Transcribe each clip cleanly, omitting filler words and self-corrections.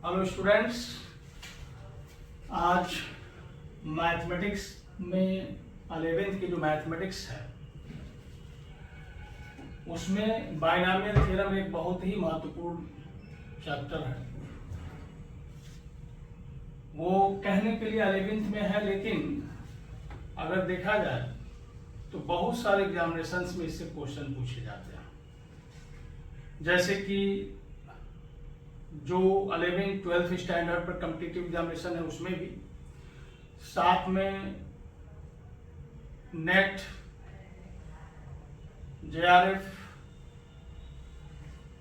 Hello students, आज mathematics में 11th की जो मैथमेटिक्स है उसमें बाइनॉमियल थ्योरम एक बहुत ही महत्वपूर्ण चैप्टर है। वो कहने के लिए 11th में है, लेकिन अगर देखा जाए तो बहुत सारे एग्जामिनेशंस में इससे क्वेश्चन पूछे जाते हैं। जैसे कि जो 11th 12th स्टैंडर्ड पर कॉम्पिटिटिव एग्जामिनेशन है उसमें भी, साथ में नेट, जेआरएफ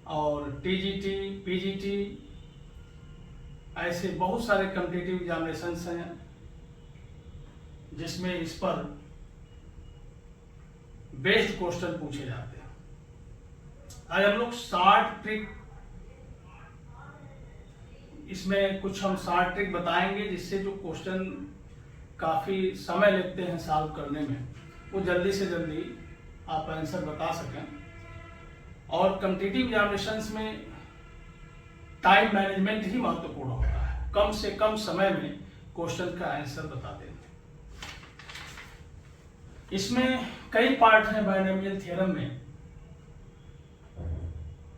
और टीजीटी, पीजीटी, ऐसे बहुत सारे कॉम्पिटिटिव एग्जामिनेशंस हैं जिसमें इस पर बेस्ड क्वेश्चन पूछे जाते हैं। आज हम लोग शॉर्ट ट्रिक, इसमें कुछ हम शॉर्ट ट्रिक बताएंगे जिससे जो क्वेश्चन काफ़ी समय लेते हैं सॉल्व करने में, वो जल्दी से जल्दी आप आंसर बता सकें। और कॉम्पिटिटिव एग्जामिनेशंस में टाइम मैनेजमेंट ही महत्वपूर्ण होता है, कम से कम समय में क्वेश्चन का आंसर बता दें। इसमें कई पार्ट हैं बाइनॉमियल थ्योरम में।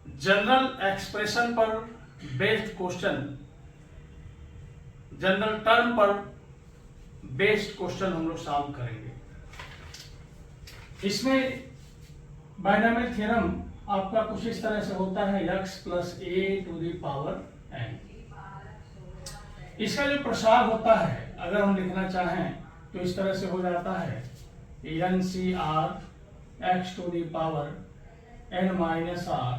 जनरल एक्सप्रेशन पर बेस्ड क्वेश्चन, जनरल टर्म पर बेस्ड क्वेश्चन हम लोग सॉल्व करेंगे। इसमें बाइनॉमियल थ्योरम आपका कुछ इस तरह से होता है, x plus a to the power n। इसका जो प्रसार होता है, अगर हम लिखना चाहें तो इस तरह से हो जाता है NCR x to the power n minus r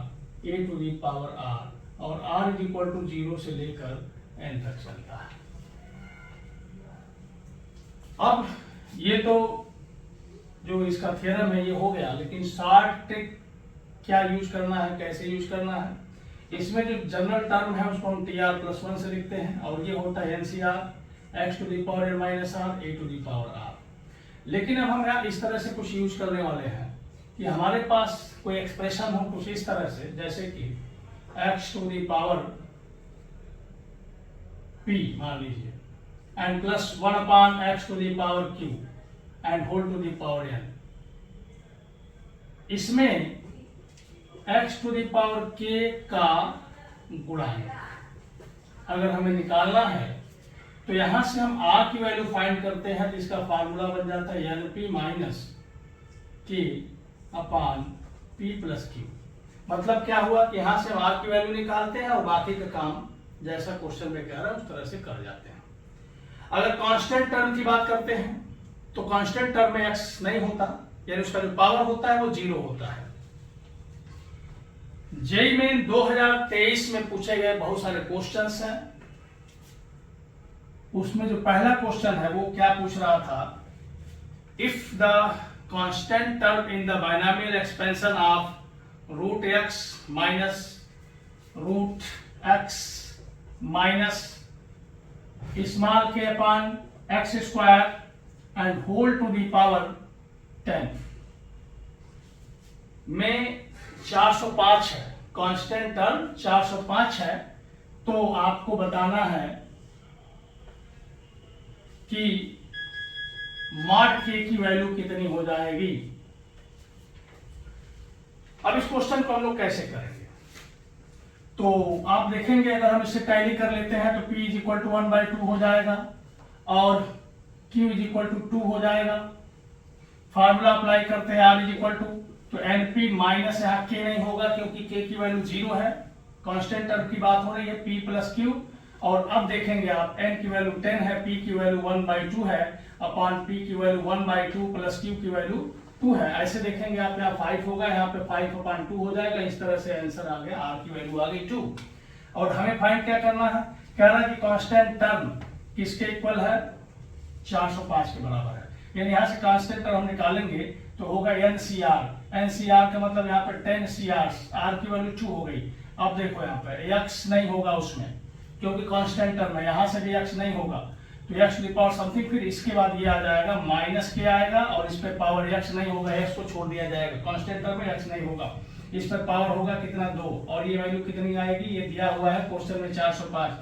a to the power r, और r इज इक्वल टू 0 से लेकर n तक चलता है। अब ये तो जो इसका थ्योरम है ये हो गया, लेकिन शॉर्ट ट्रिक क्या यूज करना है, कैसे यूज करना है। इसमें जो जनरल टर्म है उसको हम tr प्लस 1 से लिखते हैं, और ये होता है NCR x to the power n minus r a to the power r। लेकिन अब हम यहाँ इस तरह से कुछ यूज करने वाले हैं कि हमारे पास कोई एक्सप्रेशन हो कुछ इस तरह से, जैसे कि x to the power p मान लीजिए, and plus 1 upon x to the power q and whole to the power n। इसमें x टू द पावर k का गुणांक अगर हमें निकालना है तो यहां से हम r की वैल्यू फाइंड करते हैं, तो इसका फार्मूला बन जाता है np minus k upon p plus q। मतलब क्या हुआ कि यहां से हम r की वैल्यू निकालते हैं और बाकी का काम जैसा क्वेश्चन में कह रहा है उस तरह से कर जाते हैं। अगर कांस्टेंट टर्म की बात करते हैं तो कांस्टेंट टर्म में x नहीं होता, यानी उसका जो पावर होता है वो 0 होता है। जेईई में 2023 में पूछे गए बहुत सारे क्वेश्चंस हैं। उसमें जो पहला क्वेश्चन है वो क्या पूछ रहा था, if the constant term in the binomial expansion of root x minus root x minus small k upon x square and whole to the power 10 में 405 है, कांस्टेंट टर्म 405 है, तो आपको बताना है कि मॉड k की वैल्यू कितनी हो जाएगी। अब इस क्वेश्चन को हम लोग कैसे करेंगे, तो आप देखेंगे अगर हम इससे टैली कर लेते हैं तो p इज इक्वल टू 1/2 हो जाएगा और q इज इक्वल टू 2 हो जाएगा। फार्मूला अप्लाई करते हैं r इज इक्वल टू, तो np माइनस यहाँ k नहीं होगा क्योंकि k की वैल्यू 0 है, कांस्टेंट टर्म की बात हो रही है, p प्लस q। और अब देखेंगे आप n की वैल्यू 10 है, p की वैल्यू 1/2 है, अपॉन p की वैल्यू 1/2 प्लस q की वैल्यू 2 है। ऐसे देखेंगे आप, यहाँ 5 होगा, यहाँ पे 5/2 हो जाएगा। इस तरह से आंसर आ गया, r की वैल्यू आ गई 2। और हमें फाइंड क्या करना है, कह रहा है कि कांस्टेंट टर्म किसके इक्वल है, 405 के बराबर है। यानी यहाँ से कांस्टेंट टर्म हम निकालेंगे तो होगा NCR का मतलब यहाँ पे 10CR, r की वैल्यू 2 हो गई। अब देखो यहाँ पे x नहीं होगा उसमें क्योंकि कांस्टेंट टर्म है, यहाँ से भी x नहीं होगा, तो x to the power something, फिर इसके बाद ये आ जाएगा माइनस के आएगा और इस पे पावर x नहीं होगा, x को छोड़ दिया जाएगा, कांस्टेंट टर्म में x नहीं होगा। इस पर पावर होगा कितना 2, और ये वैल्यू कितनी आएगी, ये दिया हुआ है क्वेश्चन में 405।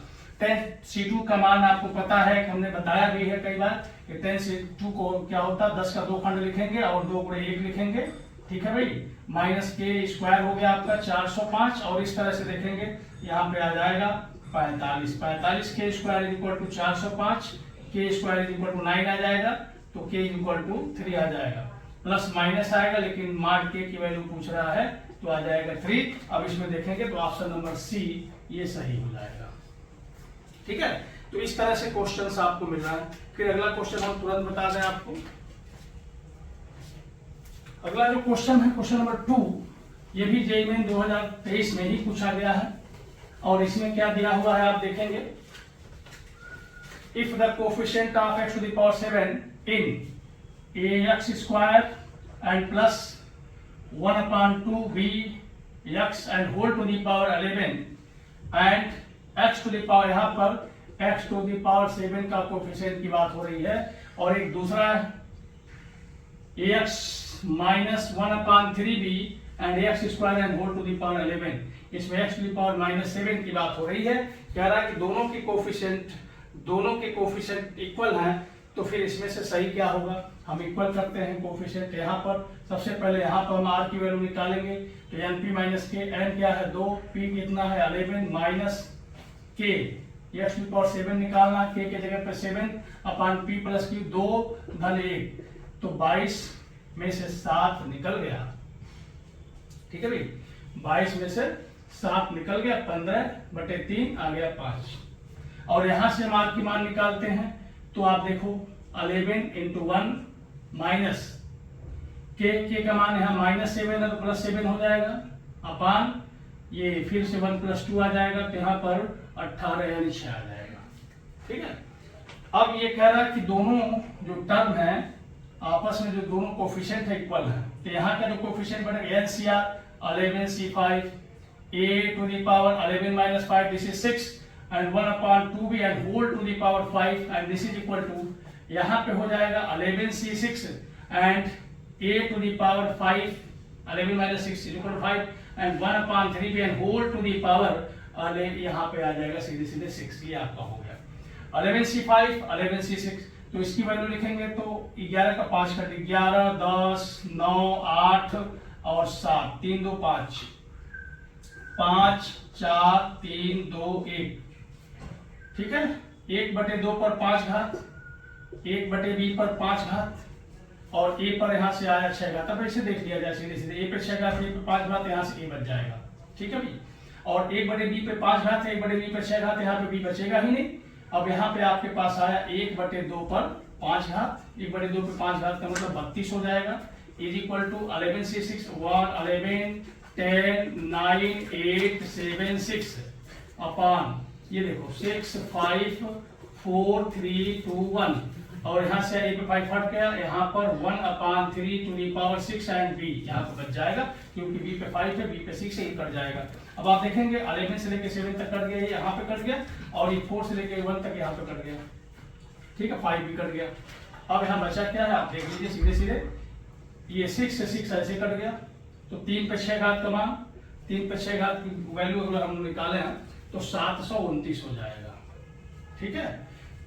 10 C2 का मान आपको पता है कि हमने बताया भी है कई बार कि 10 C2 को क्या होता है, 10 का 2 खंड लिखेंगे और 2 गुणे 1 लिखेंगे, ठीक है भाई। माइनस के स्क्वायर हो गया आपका 405, और इस तरह से देखेंगे यहाँ पे आ जाएगा 45। 45 के स्क्वायर इक्वल टू 405, के स्क्वायर इक्वल टू 9 आ जाएगा, तो के इक्वल टू 3 आ जाएगा। प्लस माइनस आएगा, लेकिन मॉड के की वैल्यू पूछ रहा है तो आ जाएगा 3। अब इसमें देखेंगे तो ऑप्शन नंबर सी ये सही हो जाएगा, ठीक है। तो इस तरह से क्वेश्चंस आपको मिल रहा है। फिर अगला क्वेश्चन हम तुरंत बता दें आपको। अगला जो क्वेश्चन है क्वेश्चन नंबर 2, ये भी जेईई मेन 2023 में ही पूछा गया है, और इसमें क्या दिया हुआ है आप देखेंगे। If the coefficient of x to the power 7 in ax square and plus 1/2b x and whole to the power 11 and x to the power, यहाँ पर x to the power 7 का कोफिशिएंट की बात हो रही है, और एक दूसरा ax minus 1/3b and ax square and whole to the power 11, इसमें x to the power -7 की बात हो रही है। कह रहा है कि दोनों के कोफिशिएंट इक्वल हैं, तो फिर इसमें से सही क्या होगा, हम इक्वल करते हैं कोफिशिएंट। यहाँ पर सबसे पहले यहाँ पर हम r की वैल्यू निकालेंगे, तो np माइनस के, n क्या है 2, p कितना है 11 minus k, x to the power 7 निकालना, k के जगह पे 7/p प्लस q 2 धन 1, तो 22 में से 7 निकल गया, ठीक है भाई। 22 में से 7 निकल गया, 15/3 आ गया 5। और यहां से हम r की मान निकालते हैं, तो आप देखो 11 into 1 माइनस के का मान यहाँ -7 है तो +7 हो जाएगा, अपान ये फिर से 1 + 2 आ जाएगा, तो यहाँ पर 18 यानी 6 आ जाएगा, ठीक है। अब ये कह रहा है कि दोनों जो टर्म है आपस में जो दोनों कोफिशिएंट है इक्वल है, तो यहाँ का जो कोफिशिएंट बनेगा NCR 11C5 a to the power 11 - 5, this is 6 and 1/2b and whole to the power 5, and this is equal to, यहाँ पे हो जाएगा 11C6 and a to the power 5 11 - 6 is equal to 5 and 1/3b and whole to the power, यहाँ पे आ जाएगा सीधे सीधे 6, ये आपका हो गया 11C5 11C6। तो इसकी वैल्यू लिखेंगे तो 11 का 5 कर दी, 11 10 9 8 और 7, 3 2 5 5 4 3 2 1, ठीक है। 1/2 पर 5 घात, 1/b पर 5 घात, और a पर यहाँ से आया 6 घात। अब ऐसे देख लिया जाए सीधे सीधे, a पे 6 घात, b पे 5 घात, यहाँ से a बच जाएगा, ठीक है भाई। और 1/b पे 5 घात है, 1/b पे 6 घात, यहाँ पे b बचेगा ही नहीं। अब यहाँ पे आपके पास आया 1/2 पर 5 घात, 1/2 पे 5 घात का मतलब 32 हो जाएगा, इज इक्वल टू 11C6 1 11 10 9 8 7 6 अपान ये देखो 6 5 4 3 2 1, और यहाँ से a पे 5 हट गया, यहाँ पर 1/3 to the power 6 and b यहाँ पे बच जाएगा, क्योंकि b पे 5 है, b पे 6 है, ये कट जाएगा। अब आप देखेंगे 11 से लेके 7 तक कट गया, यहाँ पे कट गया, और ये 4 से लेके 1 तक यहाँ पे कट गया, ठीक है, 5 भी कट गया। अब यहाँ बचा क्या है आप देख लीजिए सीधे सीधे, ये 6 से 6 ऐसे कट गया, तो 3 पे 6 घात का मान, 3 पे 6 घात की वैल्यू अगर हम निकाले हैं तो 729 हो जाएगा, ठीक है।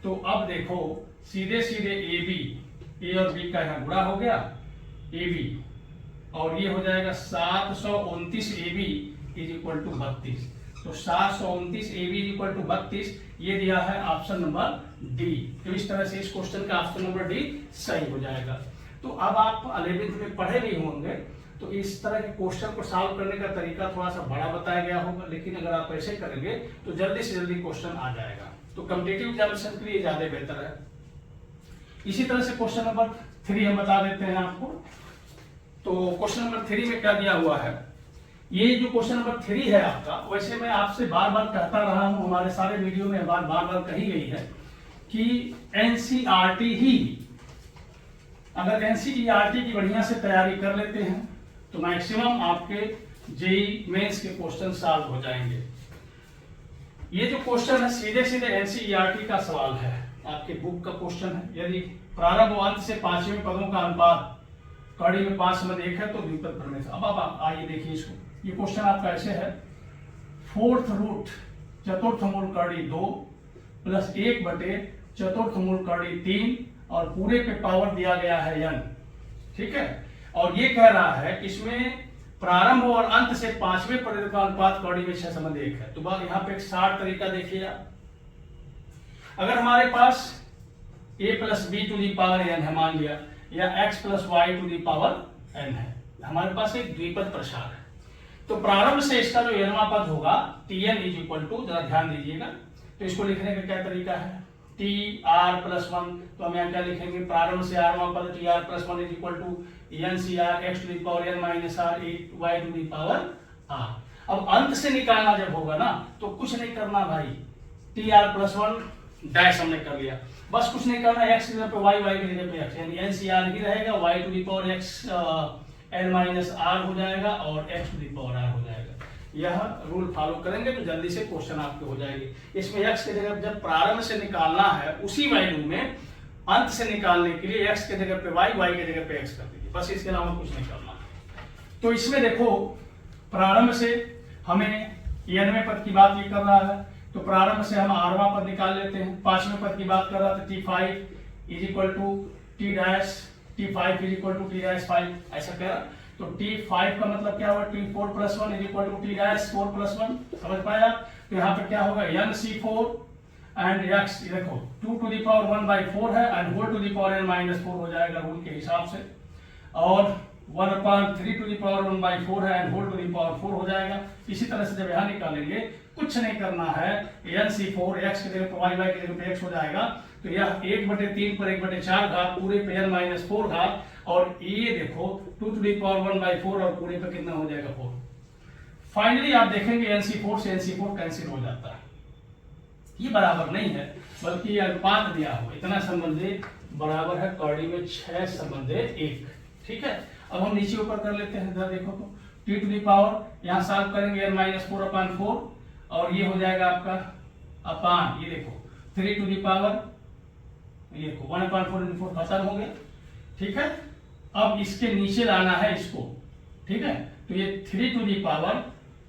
तो अब देखो सीधे सीधे ए और बी का यहाँ गुणा हो गया, ए बी, और ये हो जाएगा 729 AB इज इक्वल टू 32। तो 729 AB इज इक्वल टू 32, ये दिया है ऑप्शन नंबर डी। तो इस तरह से इस क्वेश्चन का ऑप्शन नंबर डी सही हो जाएगा। तो अब आप 11th में पढ़े नहीं होंगे, तो इस तरह के क्वेश्चन को सॉल्व करने का तरीका थोड़ा सा बड़ा बताया गया होगा, लेकिन अगर आप ऐसे करेंगे तो जल्दी से जल्दी क्वेश्चन आ जाएगा, तो कॉम्पिटिटिव एग्जामिनेशन के लिए ज्यादा बेहतर है। इसी तरह से क्वेश्चन नंबर 3 हम बता देते हैं आपको। तो क्वेश्चन नंबर 3 में क्या दिया हुआ है, ये जो क्वेश्चन नंबर 3 है आपका, वैसे मैं आपसे बार बार कहता रहा हूं, हमारे सारे वीडियो में बार बार कही गई है कि एनसीईआरटी ही, अगर एनसीईआरटी की बढ़िया से तैयारी कर लेते हैं तो मैक्सिमम आपके जेईई मेंस के क्वेश्चन सॉल्व हो जाएंगे। ये जो क्वेश्चन है सीधे सीधे एनसीईआरटी का सवाल है, आपके बुक का क्वेश्चन है। यदि प्रारंभ अंत से 5वें पदों का अनुपात कड़ी में 5 में 1 है तो द्विपद प्रमेय। अब आप आइए देखिए इसको। ये क्वेश्चन आपका ऐसे है, फोर्थ रूट चतुर्थ मूल कड़ी 2 प्लस 1 बटे चतुर्थ मूल कड़ी 3 और पूरे पे पावर दिया गया है n, ठीक है। और ये कह रहा है कि इसमें प्रारंभ और अंत से 5वें परिवर्त का अनुपात कड़ी में 6 संबंध 1 है। तो बात यहाँ पे एक शार्ट तरीका देखिए आप, अगर हमारे पास a plus b to the power n है मान लिया, या x plus y to the power n है, हमारे पास एक द्विपद प्रसार है, तो प्रारंभ से इसका जो nवां पद होगा tn इज इक्वल टू, जरा ध्यान दीजिएगा, तो इसको लिखने का क्या तरीका है, tr प्लस 1, तो हम यहाँ क्या लिखेंगे, प्रारंभ से rवां पद tr plus 1 is equal to ncr x to the power n minus r y to the power r। अब अंत से निकालना जब होगा ना, तो कुछ नहीं करना भाई, tr प्लस 1 डैश हमने कर लिया, बस कुछ नहीं करना, x की जगह पे y, y की जगह पे x, यानी ncr ही रहेगा, y to the power x n minus r हो जाएगा और x to the power r हो जाएगा। यह रूल फॉलो करेंगे तो जल्दी से क्वेश्चन आपके हो जाएगी। इसमें x की जगह जब प्रारंभ से निकालना है, उसी वैल्यू में अंत से निकालने के लिए x की जगह पे y, y की जगह पे x कर दीजिए, बस इसके अलावा कुछ नहीं करना। तो इसमें देखो प्रारंभ से हमें n वें पद की बात ये कर रहा है, तो प्रारंभ से हम rवां पद निकाल लेते हैं। 5वें पद की बात कर रहा था, t5 is equal to t dash, t5 is equal to t dash 5, ऐसा कह रहा। तो t5 का मतलब क्या होगा, t4 plus 1 is equal to t dash 4 plus 1, समझ पाया। तो यहाँ पे क्या होगा, nc4 एंड x, देखो 2 टू दी पावर 1 बाई 4 है and whole to the power n minus 4 हो जाएगा रूल के हिसाब से, और 1/3 टू दी पावर 1 बाई 4 है and whole to the power 4 हो जाएगा। इसी तरह से जब यहाँ निकालेंगे, कुछ नहीं करना है, nc4 x की जगह पे y, y की जगह पे x हो जाएगा, तो यह 1/3 पर 1/4 घात पूरे पे n माइनस 4 घात, और ये देखो 2 टू दी पावर 1 बाई 4 और पूरे पे कितना हो जाएगा 4। फाइनली आप देखेंगे nc4 से nc4 कैंसिल हो जाता है, ये बराबर नहीं है बल्कि अनुपात दिया हुआ, इतना संबंधित बराबर है कड़ी में 6 संबंधित 1, ठीक है। अब हम नीचे ऊपर कर लेते हैं, जरा देखो तो t टू दी पावर यहाँ सॉल्व करेंगे n माइनस 4/4 और ये हो जाएगा आपका अपान, ये देखो 3 टू दी पावर, ये देखो 1/4 खत्म हो गया, ठीक है। अब इसके नीचे लाना है इसको, ठीक है, तो ये 3 to the power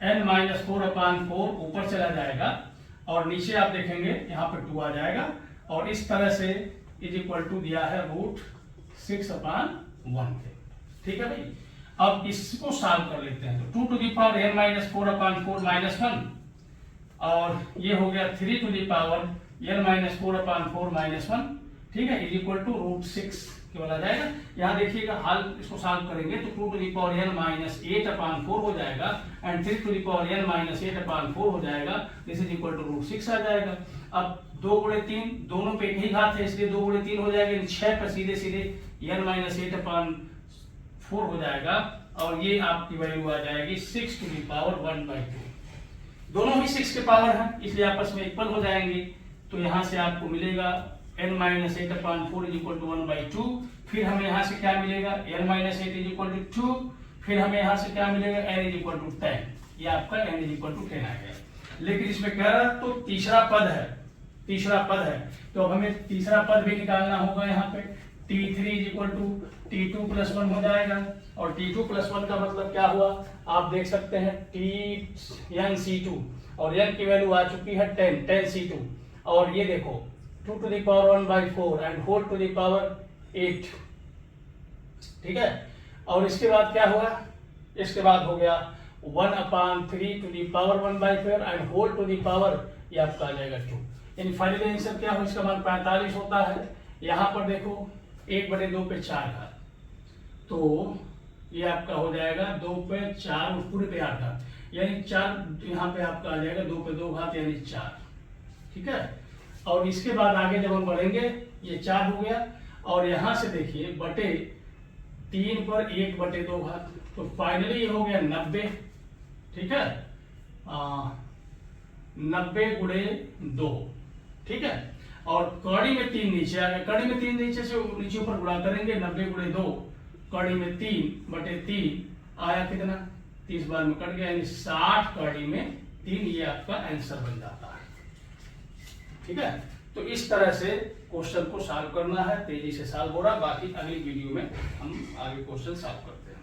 n minus 4/4 ऊपर चला जाएगा और नीचे आप देखेंगे यहाँ पे 2 आ जाएगा, और इस तरह से इज इक्वल टू दिया है √6/1 के, ठीक है भाई। अब इसको सॉल्व कर लेते हैं, तो 2 to the power n minus 4/4 minus 1, और ये हो गया 3 to the power n minus 4/4 minus 1, ठीक है, इज इक्वल टू √6 केवल आ जाएगा। यहाँ देखिएगा हाल इसको सॉल्व करेंगे तो 2 to the power n minus 8/4 हो जाएगा and 3 to the power n minus 8/4 हो जाएगा, दिस इज इक्वल टू √6 आ जाएगा। अब 2 गुणे 3 दोनों पे एक ही घात है, इसलिए 2 गुणे 3 हो जाएगा, 6 पर सीधे सीधे n माइनस 8/4 हो जाएगा, और ये आपकी वैल्यू आ जाएगी 6 टू दी पावर 1/2। दोनों ही 6 के पावर हैं, इसलिए आपस में इक्वल हो जाएंगे। तो यहाँ से आपको मिलेगा n minus 8/4 is equal to 1/2, फिर हमें यहाँ से क्या मिलेगा, n minus 8 is equal to 2, फिर हमें यहाँ से क्या मिलेगा, n इज इक्वल टू 10, ये आपका n इज इक्वल टू 10 आ गया। लेकिन इसमें कह रहा तो तीसरा पद है, तो अब हमें तीसरा पद भी निकालना होगा। यहाँ पे t3 is equal to t2 plus 1 हो जाएगा, और t2 प्लस 1 का मतलब क्या हुआ, आप देख सकते हैं nc2, और n की वैल्यू आ चुकी है 10c2, और ये देखो 2 to the power 1/4 and whole to the power 8, ठीक है। और इसके बाद क्या हुआ, इसके बाद हो गया 1/3 to the power 1/4 and whole to the power, ये आपका आ जाएगा 2, यानी फाइनल आंसर क्या हो, इसका मान 45 होता है। यहाँ पर देखो 1/2 पे 4 घात, तो ये आपका हो जाएगा 2 पे 4 पूरे पे 8 घात, यानी 4 यहाँ पे आपका आ जाएगा 2 पे 2 घात यानी 4, ठीक है। और इसके बाद आगे जब हम बढ़ेंगे, ये 4 हो गया, और यहाँ से देखिए बटे 3 पर 1/2 घात, तो फाइनली ये हो गया 90, ठीक है, 90 गुणे 2, ठीक है। और कड़ी में 3 नीचे आ गया, कड़ी में 3 नीचे से नीचे ऊपर गुणा करेंगे, 90 गुणे 2 कड़ी में 3/3 आया कितना, 30 बार में कट गया, यानी 60 कड़ी में 3, ये आपका आंसर बन जाता है, ठीक है। तो इस तरह से क्वेश्चन को सॉल्व करना है, तेजी से सॉल्व हो रहा, बाकी अगली वीडियो में हम आगे क्वेश्चन सॉल्व करते हैं।